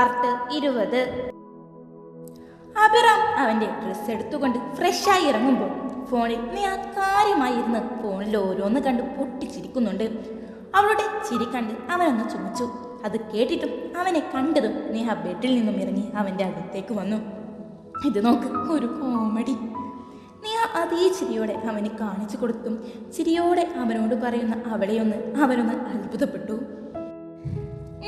Part 20. Abhiram അവന്റെ dress എടുത്തുകൊണ്ട് ഫ്രഷായി ഇറങ്ങുമ്പോൾ ഫോണിൽ നീഹ കാര്യമായിരുന്ന് ഫോണിൽ ഓരോന്ന് കണ്ട് പൊട്ടിച്ചിരിക്കുന്നുണ്ട്. അവളുടെ ചിരി കണ്ട് അവനൊന്ന് ചുമച്ചു. അത് കേട്ടിട്ടും അവനെ കണ്ടതും നീഹ ബെഡിൽ നിന്നും ഇറങ്ങി അവന്റെ അടുത്തേക്ക് വന്നു. ഇത് നോക്ക്, ഒരു കോമഡി. നീഹ അതേ ചിരിയോടെ അവന് കാണിച്ചു കൊടുത്തും ചിരിയോടെ അവനോട് പറയുന്ന അവനൊന്ന് അത്ഭുതപ്പെട്ടു.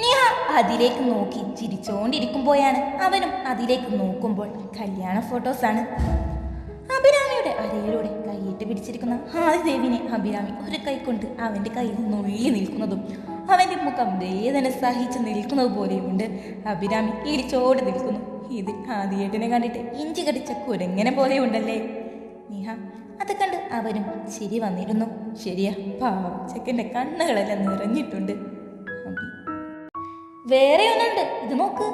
നീഹ അതിലേക്ക് നോക്കി ചിരിച്ചോണ്ടിരിക്കുമ്പോഴാണ് അവനും അതിലേക്ക് നോക്കുമ്പോൾ കല്യാണ ഫോട്ടോസാണ്. അഭിരാമിയുടെ അരയിലൂടെ കൈയിട്ട് പിടിച്ചിരിക്കുന്ന ആദിദേവിനെ അഭിരാമി ഒരു കൈ കൊണ്ട് അവന്റെ കയ്യിൽ നുള്ളി നിൽക്കുന്നതും അവന്റെ മുഖം വേദന സഹിച്ച് നിൽക്കുന്നത് പോലെയുമുണ്ട്. അഭിരാമി ഇടിച്ചോട് നിൽക്കുന്നു. ഇത് ആദിയേട്ടനെ കണ്ടിട്ട് ഇഞ്ചി കടിച്ച കുരങ്ങനെ പോലെയുണ്ടല്ലേ. നീഹ അത് കണ്ട് അവനും ചിരി വന്നിരുന്നു. ശരിയാ, പാവച്ചക്കൻ്റെ കണ്ണുകളെല്ലാം നിറഞ്ഞിട്ടുണ്ട്. വേറെ ഒന്നുണ്ട്, ഇത് നോക്ക്.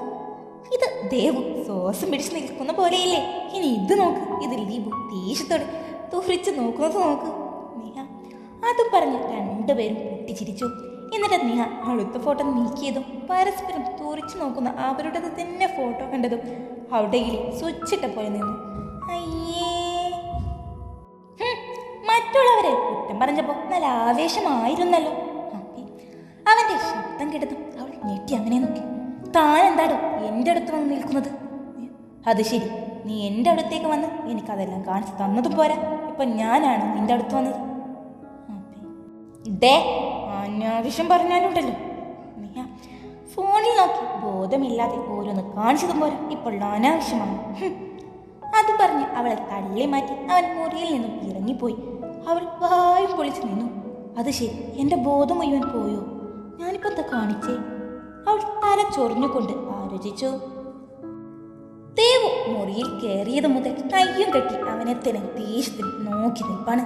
ഇത് ദേവു ശ്വാസം പിടിച്ച് നിൽക്കുന്ന പോലെയില്ലേ. ഇനി ഇത് നോക്ക്, ഇത് ദീപു ദേഷ്യത്തോടെ തുറിച്ച് നോക്കുന്നത് നോക്ക്. നീഹ അതും പറഞ്ഞ് രണ്ടുപേരും പൊട്ടിച്ചിരിച്ചു. എന്നിട്ട് നീഹ അടുത്ത ഫോട്ടോ നീക്കിയതും പരസ്പരം തുറിച്ചു നോക്കുന്ന അവരുടെ തന്നെ ഫോട്ടോ കണ്ടതും അവിടെ സ്വിച്ചിട്ട പോലെ നിന്നു. അയ്യേ, മറ്റുള്ളവരെ കുറ്റം പറഞ്ഞപ്പോ നല്ല ആവേശമായിരുന്നല്ലോ. അവന്റെ ശബ്ദം കേട്ടതും അവൾ ഞെട്ടി അവനെ നോക്കി. താൻ എന്താടോ എൻ്റെ അടുത്ത് വന്ന് നിൽക്കുന്നത്? അത് ശരി, നീ എൻ്റെ അടുത്തേക്ക് വന്ന് എനിക്കതെല്ലാം കാണിച്ചു തന്നതും പോരാ, ഇപ്പൊ ഞാനാണ് നിന്റെ അടുത്ത് വന്നത്. ഡേ, അനാവശ്യം പറഞ്ഞാലുണ്ടല്ലോ. നീ ഫോണിൽ നോക്കി ബോധമില്ലാതെ ഓരോന്ന് കാണിച്ചതും പോരാ, ഇപ്പോൾ അനാവശ്യമാണ്. അത് പറഞ്ഞ് അവളെ തള്ളി മാറ്റി അവൻ മുറിയിൽ നിന്നും ഇറങ്ങിപ്പോയി. അവൾ വായും പൊളിച്ചു നിന്നു. അത് ശരി, എൻ്റെ ബോധം മുഴുവൻ പോയോ? ഞാനിപ്പോ എന്താ കാണിച്ചേ? അവൾ തല ചൊറിഞ്ഞുകൊണ്ട് ആലോചിച്ചു. ദേവു മുറിയിൽ കയറിയത് മുതൽ കയ്യും കെട്ടി അവനെ തന്നെ ദേഷ്യത്തിൽ നോക്കി നിൽപ്പാണ്.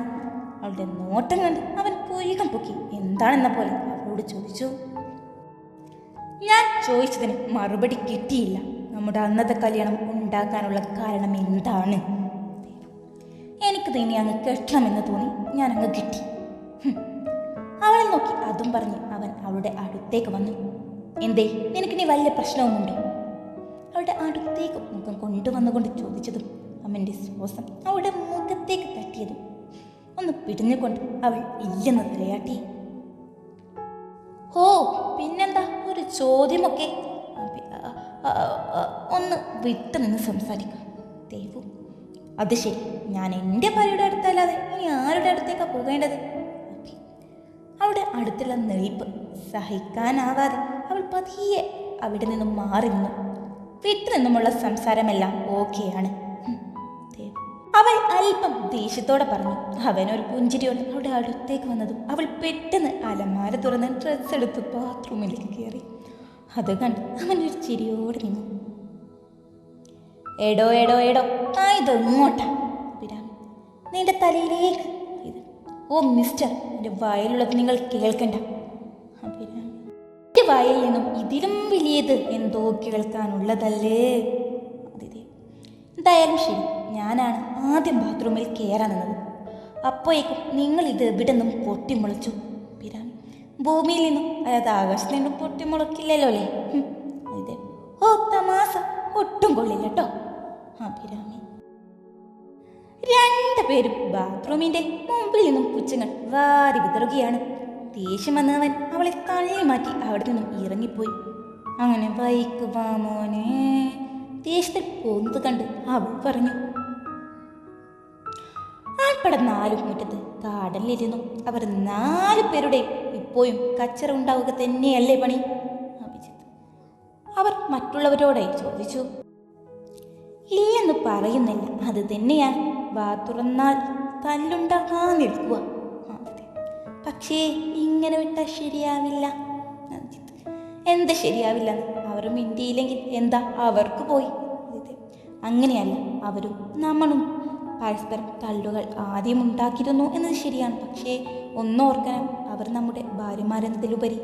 അവളുടെ നോട്ടം കണ്ട് അവൻ പുരികം പൊക്കി എന്താണെന്ന പോലെ അവളോട് ചോദിച്ചു. ഞാൻ ചോദിച്ചതിന് മറുപടി കിട്ടിയില്ല. നമ്മുടെ അന്നത്തെ കല്യാണം ഉണ്ടാക്കാനുള്ള കാരണം എന്താണ്? എനിക്ക് തന്നെ അങ്ങ് കെട്ടണമെന്ന് തോന്നി, ഞാൻ അങ്ങ് കിട്ടി. അവളെ നോക്കി അതും പറഞ്ഞ് അവൻ അവളുടെ അടുത്തേക്ക് വന്നു. എന്തേ, നിനക്കിനി വലിയ പ്രശ്നവുമുണ്ടോ? അവളുടെ അടുത്തേക്ക് മുഖം കൊണ്ടുവന്നുകൊണ്ട് ചോദിച്ചതും അവൻ്റെ ശ്വാസം അവളുടെ മുഖത്തേക്ക് തട്ടിയതും ഒന്ന് പിടിഞ്ഞുകൊണ്ട് അവൾ ഇല്ലെന്ന് തലയാട്ടി. ഓ പിന്നെന്താ, ഒരു ചോദ്യമൊക്കെ ഒന്ന് വിട്ടു നിന്ന് സംസാരിക്കാം ദേവു. അത് ശരി, ഞാൻ എൻ്റെ ഭാര്യയുടെ അടുത്തല്ലാതെ ഇനി ആരുടെ അടുത്തേക്കാണ് പോകേണ്ടത്? അവളുടെ അടുത്തുള്ള നിൽപ്പ് സഹിക്കാനാവാതെ അവൾ പതിയെ അവിടെ നിന്നും മാറി നിന്നു. വീട്ടിൽ നിന്നുമുള്ള സംസാരമെല്ലാം ഓക്കെയാണ്. അവൾ അല്പം ദേഷ്യത്തോടെ പറഞ്ഞു. അവനൊരു പുഞ്ചിരിയോടെ അവളുടെ അടുത്തേക്ക് വന്നതും അവൾ പെട്ടെന്ന് അലമാര തുറന്ന് ഡ്രസ്സ് എടുത്ത് ബാത്റൂമിലേക്ക് കയറി. അത് കണ്ട് അവനൊരു ചിരിയോടെ നിന്നു. എടോ എടോ എടോ, ഇതെങ്ങോട്ടാ? നിന്റെ തലയിലേക്ക്. ഓ മിസ്റ്റർ, എൻ്റെ വായിലുള്ളത് നിങ്ങൾ കേൾക്കണ്ട. എൻ്റെ വായിൽ നിന്നും ഇതിലും വലിയത് എന്തോ കേൾക്കാനുള്ളതല്ലേ. എന്തായാലും ശരി, ഞാനാണ് ആദ്യം ബാത്റൂമിൽ കയറാൻ നിന്നത്. അപ്പോഴേക്കും നിങ്ങൾ ഇത് എവിടെ നിന്നും പൊട്ടിമുളച്ചു. ഭൂമിയിൽ നിന്നും, അതായത് ആകാശത്ത് നിന്നും പൊട്ടിമുളക്കില്ലല്ലോ അല്ലേ? ഇതേ ഓ തമാശ ഒട്ടും കൊള്ളില്ല കേട്ടോ. അഭിരാമി രണ്ടുപേരും ബാത്റൂമിന്റെ മുമ്പിൽ നിന്നും പുച്ഛങ്ങൾ വാരി വിതറുകയാണ്. ദേഷ്യം വന്നവൻ അവളെ തള്ളി മാറ്റി അവിടെ നിന്നും ഇറങ്ങിപ്പോയി. അങ്ങനെ വൈക്ക് വാ മോനെ, ദേഷ്യത്തിൽ പോന്നത് കണ്ട് അവൾ പറഞ്ഞു. ആൾപ്പട 4 മുറ്റത്ത് കാടലിരുന്നു അവർ 4 പേരുടെ ഇപ്പോഴും കച്ചറ ഉണ്ടാവുക തന്നെയല്ലേ പണി? അവർ മറ്റുള്ളവരോടായി ചോദിച്ചു. ഇല്ലെന്ന് പറയുന്നില്ല, അത് തന്നെയാണ്. വാ തുറന്നാൽ തല്ലുണ്ടാകാൻ നിൽക്കുക. പക്ഷേ ഇങ്ങനെ വിട്ടാൽ ശരിയാവില്ല. എന്താ ശരിയാവില്ല? അവർ മിണ്ടിയില്ലെങ്കിൽ എന്താ, അവർക്ക് പോയി. അങ്ങനെയല്ല, അവരും നമ്മളും പരസ്പരം തല്ലുകൾ ആദ്യം ഉണ്ടാക്കിയിരുന്നു എന്നത് ശരിയാണ്. പക്ഷേ ഒന്നോർക്കണം, അവർ നമ്മുടെ ഭാര്യമാരെന്നതിലുപരി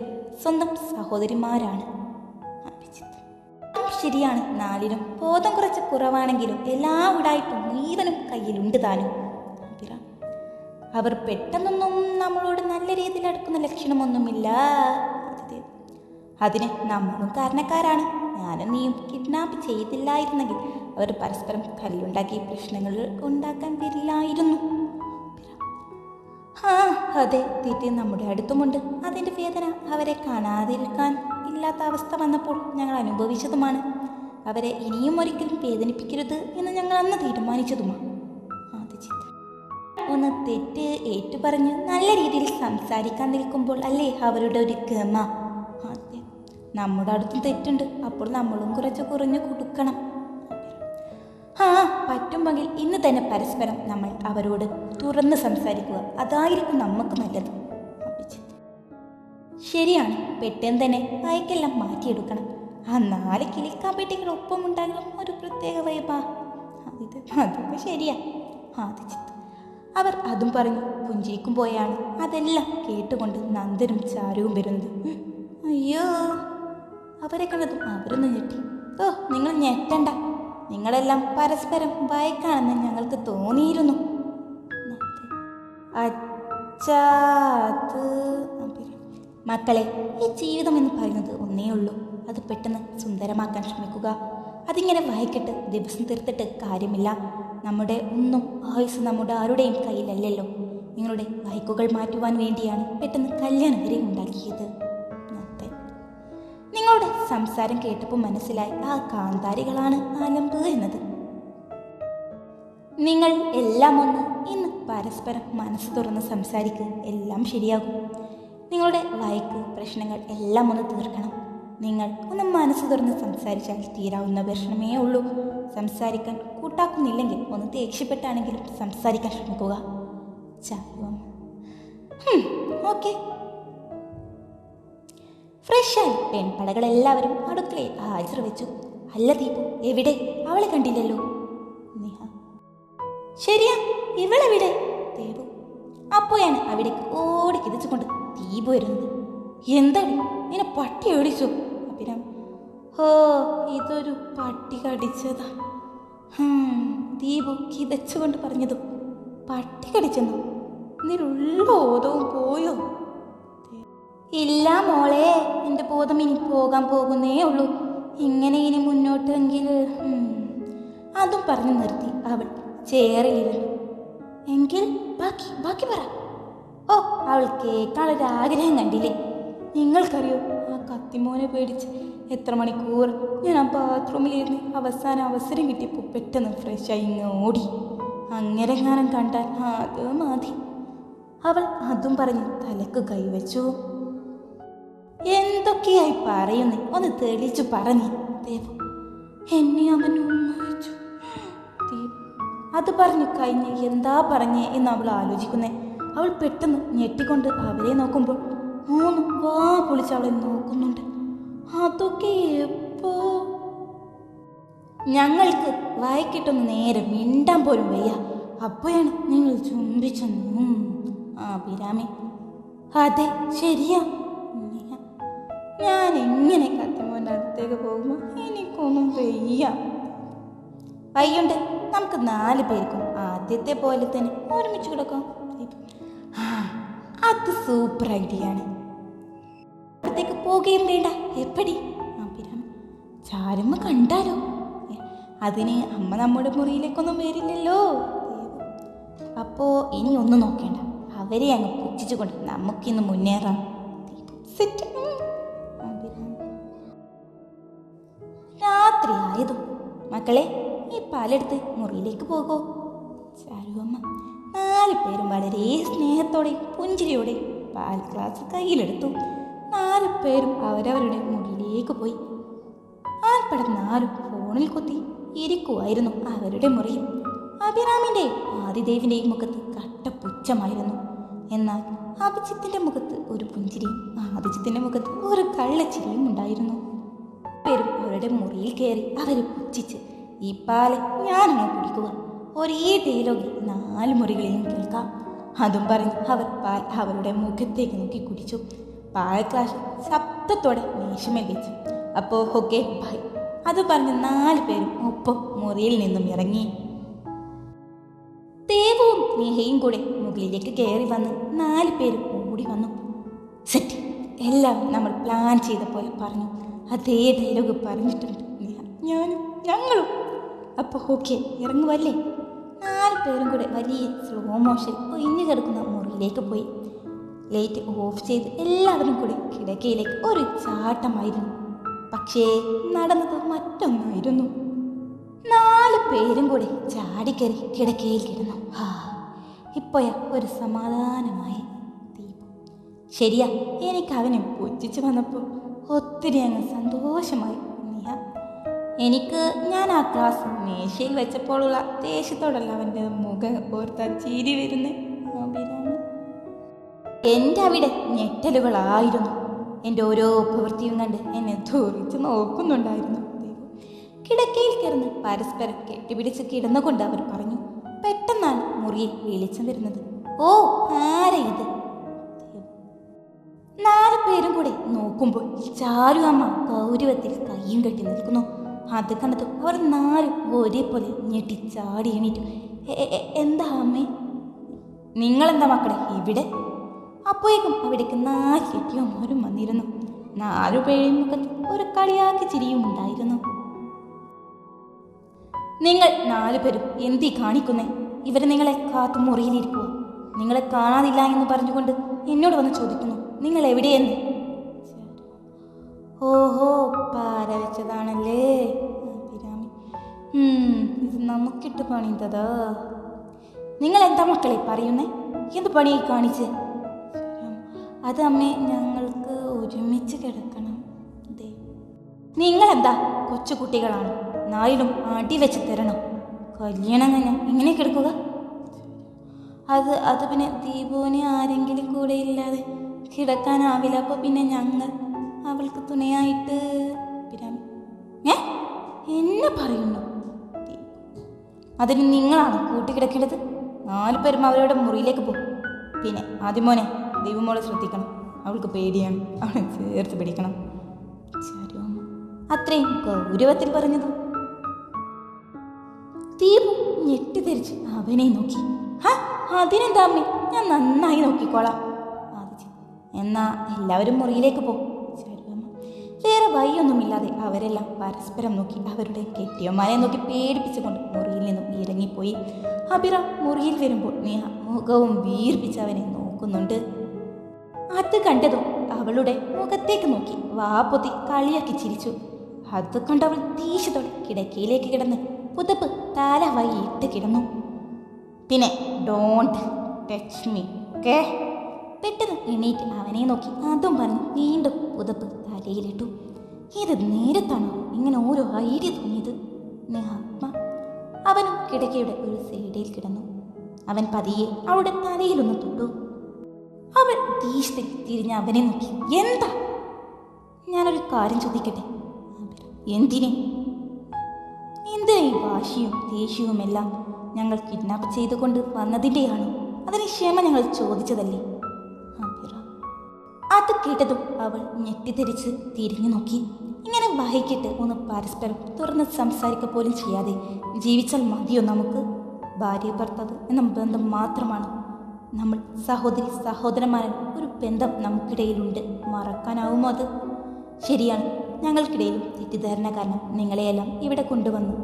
സ്വന്തം സഹോദരിമാരാണ്. ശരിയാണ്, 4നും ബോധം കുറച്ച് കുറവാണെങ്കിലും എല്ലാ ഉടായ്പും മുഴുവനും കയ്യിലുണ്ട് താനും. അവർ പെട്ടെന്നൊന്നും നമ്മളോട് നല്ല രീതിയിൽ അടുക്കുന്ന ലക്ഷണമൊന്നുമില്ല. അതിന് നമ്മളും കാരണക്കാരാണ്. ഞാനും നീയും കിഡ്നാപ്പ് ചെയ്തില്ലായിരുന്നെങ്കിൽ അവർ പരസ്പരം കല്ലുണ്ടാക്കി പ്രശ്നങ്ങൾ ഉണ്ടാക്കാൻ വരില്ലായിരുന്നു. ആ അതെ, തെറ്റ് നമ്മുടെ അടുത്തുമുണ്ട്. അതിൻ്റെ വേദന അവരെ കാണാതിരിക്കാൻ ഇല്ലാത്ത അവസ്ഥ വന്നപ്പോൾ ഞങ്ങൾ അനുഭവിച്ചതുമാണ്. അവരെ ഇനിയും ഒരിക്കലും വേദനിപ്പിക്കരുത് എന്ന് ഞങ്ങൾ അന്ന് തീരുമാനിച്ചതുമാണ്. ഒന്ന് തെറ്റ് ഏറ്റുപറഞ്ഞ് നല്ല രീതിയിൽ സംസാരിക്കാൻ നിൽക്കുമ്പോൾ അല്ലേ അവരുടെ ഒരു ഗമ. അതെ, നമ്മുടെ അടുത്തും തെറ്റുണ്ട്, അപ്പോൾ നമ്മളും കുറഞ്ഞു കൊടുക്കണം. പറ്റുമെങ്കിൽ ഇന്ന് തന്നെ പരസ്പരം നമ്മൾ അവരോട് തുറന്ന് സംസാരിക്കുക. അതായിരിക്കും നമുക്ക് നല്ലത്. ശരിയാണ്, പെട്ടെന്ന് തന്നെ വയക്കെല്ലാം മാറ്റിയെടുക്കണം. ആ 4 കിളിക്കാപ്പെട്ടികൾ ഒപ്പം ഉണ്ടാകണം ഒരു പ്രത്യേക വൈബാ. അതൊക്കെ ശരിയാ ആദിച്ചിത്ത്. അവർ അതും പറഞ്ഞു പുഞ്ചിരിക്കുമ്പോഴാണ് അതെല്ലാം കേട്ടുകൊണ്ട് നന്ദനും ചാരുവും വരുന്നത്. അയ്യോ, അവരെ കണ്ടതും അവരൊന്ന് ഞെട്ടി. ഓ, നിങ്ങൾ ഞെട്ടണ്ട, നിങ്ങളെല്ലാം പരസ്പരം ഭയക്കാണെന്ന് ഞങ്ങൾക്ക് തോന്നിയിരുന്നു. മക്കളെ, ഈ ജീവിതം എന്ന് പറയുന്നത് ഒന്നേ ഉള്ളൂ. അത് പെട്ടെന്ന് സുന്ദരമാക്കാൻ ശ്രമിക്കുക. അതിങ്ങനെ വായിക്കിട്ട് ദിവസം തീർത്തിട്ട് കാര്യമില്ല. നമ്മുടെ ഒന്നും ആയുസ് നമ്മുടെ ആരുടെയും കയ്യിലല്ലല്ലോ. നിങ്ങളുടെ വായിക്കുകൾ മാറ്റുവാൻ വേണ്ടിയാണ് പെട്ടെന്ന് കല്യാണം വരെ ഉണ്ടാക്കിയത്. നിങ്ങളുടെ സംസാരം കേട്ടപ്പോൾ മനസ്സിലായി ആ കാന്താരികളാണ് ആലമ്പ് എന്നത്. നിങ്ങൾ എല്ലാം ഒന്ന് ഇന്ന് പരസ്പരം മനസ്സ് തുറന്ന് സംസാരിക്കുക, എല്ലാം ശരിയാകും. നിങ്ങളുടെ വായിക്ക് പ്രശ്നങ്ങൾ എല്ലാം ഒന്ന് തീർക്കണം. നിങ്ങൾ ഒന്ന് മനസ്സ് തുറന്ന് സംസാരിച്ചാൽ തീരാവുന്ന പ്രശ്നമേ ഉള്ളൂ. സംസാരിക്കാൻ കൂട്ടാക്കുന്നില്ലെങ്കിൽ ഒന്ന് ദേഷ്യപ്പെട്ടാണെങ്കിലും സംസാരിക്കാൻ ശ്രമിക്കുക. ഓക്കെ. ഫ്രഷായി പെൺപടകളെല്ലാവരും അടുക്കളയിൽ ഹാജർ വെച്ചു. അല്ല ദീപു എവിടെ? അവളെ കണ്ടില്ലല്ലോ. നിഹ, ശരിയാ, ഇവളെവിടെ? ദീപു. അപ്പോഴാണ് അവിടേക്ക് ഓടി കിതച്ചുകൊണ്ട് ദീപു വരുന്നത്. എന്താണ്, നിന്നെ പട്ടി ഓടിച്ചു? അഭിരാമി, ഓ ഇതൊരു പട്ടി കടിച്ചതാ. ദീപു കിതച്ചുകൊണ്ട് പറഞ്ഞതും പട്ടി കടിച്ചെന്നു. നിന്നുള്ള ബോധവും പോയോ? ഇല്ല മോളെ, എൻ്റെ ബോധം ഇനി പോകാൻ പോകുന്നേ ഉള്ളൂ. ഇങ്ങനെ ഇനി മുന്നോട്ടെങ്കിൽ. അതും പറഞ്ഞു നിർത്തി അവൾ ചേറിലിരുന്നു. എങ്കിൽ ബാക്കി പറ. ഓ, അവൾ കേൾക്കാനൊരാഗ്രഹം കണ്ടില്ലേ? നിങ്ങൾക്കറിയോ, ആ കത്തിമോനെ പേടിച്ച് എത്ര മണിക്കൂർ ഞാൻ ആ ബാത്റൂമിലിരുന്ന് അവസാനം അവസരം കിട്ടിയപ്പോൾ പെട്ടെന്ന് ഫ്രഷായി ഓടി. അങ്ങനെ കാനം കണ്ടാൽ അത് മതി. അവൾ അതും പറഞ്ഞ് തലക്ക് കൈവച്ചു. എന്തൊക്കെയായി പറയുന്നേ, ഒന്ന് തെളിച്ചു പറഞ്ഞേ. ദേവു, എന്നെ അവൻ ഉമ്മച്ചു. അത് പറഞ്ഞു കഴിഞ്ഞ് എന്താ പറഞ്ഞേ എന്ന് അവൾ ആലോചിക്കുന്നേ. അവൾ പെട്ടെന്ന് ഞെട്ടിക്കൊണ്ട് അവരെ നോക്കുമ്പോൾ 3 വാ പൊളിച്ച് അവളെ നോക്കുന്നുണ്ട്. അതൊക്കെ എപ്പോ? ഞങ്ങൾക്ക് വായിക്കിട്ടൊന്ന് നേരെ മിണ്ടാൻ പോലും വയ്യ. അപ്പോഴാണ് നിങ്ങൾ ചുംബിച്ചെന്നു. അഭിരാമി, അതെ ശരിയാ. ഞാൻ എങ്ങനെ കത്തിമോൻ്റെ അടുത്തേക്ക് പോകുമോ? എനിക്കൊന്നും വയ്യ. വയ്യുണ്ട്, നമുക്ക് 4 പേർക്കും ആദ്യത്തെ പോലെ തന്നെ ഒരുമിച്ച് കിടക്കാം. അത് സൂപ്പർ ഐഡിയ ആണ്. അടുത്തേക്ക് പോവുകയും വേണ്ട. എപ്പടി? അഭിരാമി, ചാരമ്മ കണ്ടാലോ? അതിന് അമ്മ നമ്മുടെ മുറിയിലേക്കൊന്നും വരില്ലല്ലോ. അപ്പോ ഇനി ഒന്നും നോക്കേണ്ട, അവരെ അങ്ങ് പുച്ഛിച്ചുകൊണ്ട് നമുക്കിന്ന് മുന്നേറാം. രാത്രി ആയതും മക്കളെ, ഈ പാലെടുത്ത് മുറിയിലേക്ക് പോകോ. ചാരുവമ്മ 4 പേരും വളരെ സ്നേഹത്തോടെ പുഞ്ചിരിയോടെ പാൽ ഗ്ലാസ് കയ്യിലെടുത്തു. 4 പേരും അവരവരുടെ മുറിയിലേക്ക് പോയി. ആൽപ്പടം 4 ഫോണിൽ കുത്തി ഇരിക്കുമായിരുന്നു അവരുടെ മുറിയിൽ. അഭിരാമിൻ്റെയും ആദിദേവിൻ്റെയും മുഖത്ത് കട്ടപ്പുച്ഛമായിരുന്നു. എന്നാൽ അഭിജിത്തിൻ്റെ മുഖത്ത് ഒരു പുഞ്ചിരിയും ആദിജിത്തിൻ്റെ മുഖത്ത് ഒരു കള്ളച്ചിരിയും ഉണ്ടായിരുന്നു. പേരും അവരുടെ മുറിയിൽ കയറി അവരെ പുച്ഛിച്ച്, ഈ പാല് ഞാനങ്ങ് കുടിക്കുക. ഒരേ ഡയലോഗിൽ 4 മുറികളിലും കേൾക്കാം. അതും പറഞ്ഞ് അവർ പാൽ അവരുടെ മുഖത്തേക്ക് നോക്കി കുടിച്ചു. പാൽ ഗ്ലാസ് ശബ്ദത്തോടെ മേശമേൽ വെച്ചു. അപ്പോൾ ഓക്കെ ബൈ അത് പറഞ്ഞ് 4 പേരും ഒപ്പം മുറിയിൽ നിന്നും ഇറങ്ങി. ദേവും നേഹയും കൂടെ മുകളിലേക്ക് കയറി വന്ന് 4 പേരും ഓടി വന്നു. സെറ്റ്, എല്ലാം നമ്മൾ പ്ലാൻ ചെയ്ത പോലെ പറഞ്ഞു. അതേ ഡയലോഗ് പറഞ്ഞിട്ടുണ്ട്. ഞാനും ഞങ്ങളും. അപ്പോൾ ഓക്കെ, ഇറങ്ങുവല്ലേ? 4 പേരും കൂടെ വലിയ സ്ലോ മോഷൻ ഒഴിഞ്ഞു കിടക്കുന്ന മുറിയിലേക്ക് പോയി. ലൈറ്റ് ഓഫ് ചെയ്ത് എല്ലാവരും കൂടി കിടക്കയിലേക്ക് ഒരു ചാട്ടമായിരുന്നു. പക്ഷേ നടന്നത് മറ്റൊന്നായിരുന്നു. 4 പേരും കൂടി ചാടിക്കറി കിടക്കയിൽ കിടന്നു. ഇപ്പോയാ ഒരു സമാധാനമായി. ദീപു ശരിയാ, എനിക്ക് അവനെ പുച്ഛിച്ച് വന്നപ്പോൾ ഒത്തിരി അങ്ങ് സന്തോഷമായി. എനിക്ക് ഞാൻ ആ ഗ്ലാസ് മേശയിൽ വെച്ചപ്പോഴുള്ള ദേഷ്യത്തോടല്ല അവൻ്റെ മുഖം ഓർത്താൻ ചിരി വരുന്നേ. എൻ്റെ അവിടെ ഞെട്ടലുകളായിരുന്നു. എൻ്റെ ഓരോ പ്രവൃത്തിയും കണ്ട് എന്നെ തുറിച്ച് നോക്കുന്നുണ്ടായിരുന്നു. കിടക്കയിൽ കിടന്ന് പരസ്പരം കെട്ടിപ്പിടിച്ച് കിടന്നുകൊണ്ട് അവർ പറഞ്ഞു. പെട്ടെന്നാണ് മുറിയിൽ വെളിച്ചം വരുന്നത്. ഓ, ആരാ ഇത്? 4 പേരും കൂടെ നോക്കുമ്പോൾ ചാരു അമ്മ ഗൗരവത്തിൽ കയ്യും കെട്ടി നിൽക്കുന്നു. അത് കണ്ടത് അവർ 4 ഒരേപോലെ ഞെട്ടി ചാടി എണീറ്റു. എന്താ അമ്മേ? നിങ്ങളെന്താ മക്കളെ ഇവിടെ? അപ്പോഴേക്കും അവിടേക്ക് 4 കെട്ടിയവന്മാരും വന്നിരുന്നു. 4 പേരെയും മുഖത്ത് ഒരു കളിയാക്കി ചിരിയും ഉണ്ടായിരുന്നു. നിങ്ങൾ 4 പേരും എന്തീ കാണിക്കുന്നേ? ഇവർ നിങ്ങളെ കാത്തു മുറിയിലിരിക്കുമോ? നിങ്ങളെ കാണാതില്ല എന്ന് പറഞ്ഞുകൊണ്ട് എന്നോട് വന്ന് ചോദിക്കുന്നു, നിങ്ങൾ എവിടെയെന്ന്. ഓഹോ, പാര വെച്ചതാണല്ലേ അഭിരാമി. ഇത് നമുക്കിട്ട് പണിതതാ. നിങ്ങൾ എന്താ മക്കളെ പറയുന്നേ? എന്ത് പണിയായി കാണിച്ച്? അത് അമ്മേ, ഞങ്ങൾക്ക് ഒരുമിച്ച് കിടക്കണം. നിങ്ങളെന്താ കൊച്ചുകുട്ടികളാണ്? 4നും അടി വെച്ച് തരണം. കല്യാണം കഴിഞ്ഞാൽ ഇങ്ങനെ കിടക്കുക? അത് പിന്നെ ദീപുവിനെ ആരെങ്കിലും കൂടെ ഇല്ലാതെ കിടക്കാനാവില്ല. അപ്പോൾ പിന്നെ ഞങ്ങൾ അവൾക്ക് തുണയായിട്ട്. എന്നെ പറയുന്നു? അതിന് നിങ്ങളാണ് കൂട്ടിക്കിടക്കേണ്ടത്. 4 പേരും അവരുടെ മുറിയിലേക്ക് പോകും. പിന്നെ ആദ്യമോനെ ദൈവമോളെ ശ്രദ്ധിക്കണം. അവൾക്ക് പേടിയാണ്. അവളെ ചേർത്ത് പിടിക്കണം. അത്രയും ഗൗരവത്തിൽ പറഞ്ഞത്. ദീപു ഞെട്ടിത്തിരിച്ച് അവനെ നോക്കി. അതിനെന്താ അമ്മേ, ഞാൻ നന്നായി നോക്കിക്കോളാം. എന്നാ എല്ലാവരും മുറിയിലേക്ക് പോകും. വേറെ വഴിയൊന്നുമില്ലാതെ അവരെല്ലാം പരസ്പരം നോക്കി അവരുടെ കെട്ടിയന്മാരെ നോക്കി പേടിപ്പിച്ചുകൊണ്ട് മുറിയിൽ നിന്നും ഇറങ്ങിപ്പോയി. അബിറ മുറിയിൽ വരുമ്പോൾ നേഹ മുഖവും വീർപ്പിച്ച് അവനെ നോക്കുന്നുണ്ട്. അത് കണ്ടതും അവളുടെ മുഖത്തേക്ക് നോക്കി വാപ്പൊത്തി കളിയാക്കി ചിരിച്ചു. അത് കണ്ടവൾ ദേഷ്യത്തോടെ കിടക്കയിലേക്ക് കിടന്ന് പുതപ്പ് തല വൈയിട്ട് കിടന്നു. പിന്നെ ഡോണ്ട് ടച്ച് മീ, ഓക്കേ? പെട്ടെന്ന് എണീറ്റ് അവനെ നോക്കി അതും പറഞ്ഞ് വീണ്ടും പുതപ്പ് തലയിലിട്ടു. ഇത് നേരത്താണോ ഇങ്ങനെ ഓരോ ഐഡിയ തോന്നിയത്? അവനും കിടക്കയുടെ ഒരു സൈഡിൽ കിടന്നു. അവൻ പതിയെ അവളുടെ തലയിലൊന്ന് തൊട്ടു. അവൾ ദേഷ്യത്തിൽ തിരിഞ്ഞ് അവനെ നോക്കി. എന്താ? ഞാനൊരു കാര്യം ചോദിക്കട്ടെ? എന്തിനെ ഈ വാശിയും ദേഷ്യവുമെല്ലാം? ഞങ്ങൾ കിഡ്നാപ്പ് ചെയ്തുകൊണ്ട് വന്നതിൻ്റെയാണ്. അതിന് ക്ഷമ ഞങ്ങൾ ചോദിച്ചതല്ലേ? അത് കേട്ടതും അവൾ ഞെട്ടിത്തിരിച്ച് തിരിഞ്ഞു നോക്കി. ഇങ്ങനെ വഹിക്കിട്ട് ഒന്ന് പരസ്പരം തുറന്ന് സംസാരിക്കുക പോലും ചെയ്യാതെ ജീവിച്ചാൽ മതിയോ നമുക്ക്? ഭാര്യ ഭർത്താവ് എന്ന ബന്ധം മാത്രമാണ് നമ്മൾ. സഹോദരി സഹോദരന്മാരൻ ഒരു ബന്ധം നമുക്കിടയിലുണ്ട്. മറക്കാനാവുമോ അത്? ശരിയാണ്, ഞങ്ങൾക്കിടയിലും തെറ്റിദ്ധാരണ കാരണം നിങ്ങളെയെല്ലാം ഇവിടെ കൊണ്ടുവന്ന്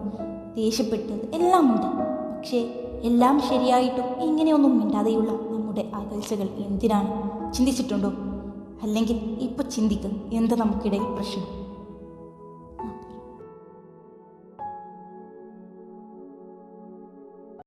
ദേഷ്യപ്പെട്ടത് എല്ലാം ഉണ്ട്. പക്ഷേ എല്ലാം ശരിയായിട്ടും ഇങ്ങനെയൊന്നും മിണ്ടാതെയുള്ള നമ്മുടെ അകൽച്ചകൾ എന്തിനാണ്? ചിന്തിച്ചിട്ടുണ്ടോ? അല്ലെങ്കിൽ ഇപ്പം ചിന്തിക്കുക, എന്താ നമുക്കിടയിൽ പ്രശ്നം?